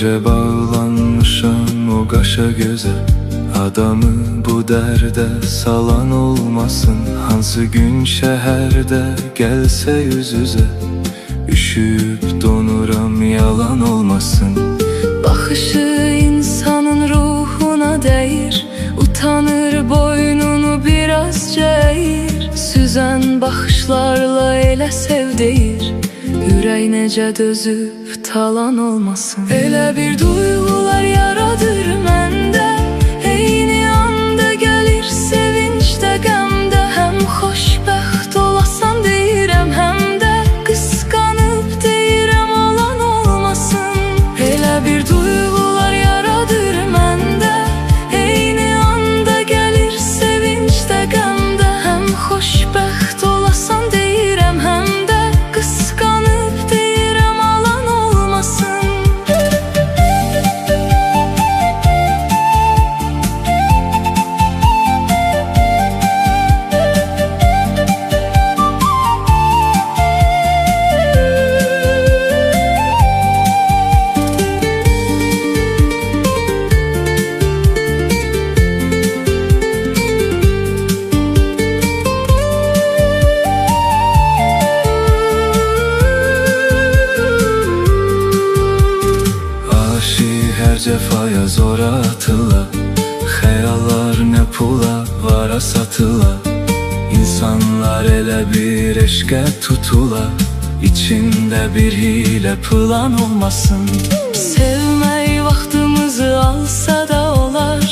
Nece bağlanmışam o qaşa göze, adamı bu dərdə salan olmasın. Hansı gün şəhərdə gəlsə yüz üzə, üşüyüb donuram yalan olmasın. Baxışı insanın ruhuna dəyir, utanır boynunu birazca əyir. Süzən baxışlarla elə sev deyir, ürək necə dözüb talan olmasın. Elə bir duyğular yaradır məndə, eyni anda gəlir sevincdə qəmdə. Həm xoşbəxt olasan deyirəm, həm də qısqanıb deyirəm alan olmasın. Elə bir duyğular yaradır məndə, eyni anda gəlir sevincdə qəmdə. Həm xoşbəxt olasan deyirəm, həm də qısqanıb deyirəm alan olmasın. Hər cəfaya zora atıla, xəyallar nə pula vara satıla. İnsanlar elə bir eşqə tutula, içində bir hilə plan olmasın. Sevmək vaxtımızı alsa da olar,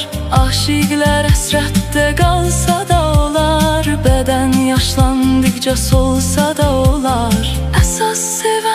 aşiqlər əsrətdə qalsa da olar. Bədən yaşlandıqca solsa da olar, əsas sevən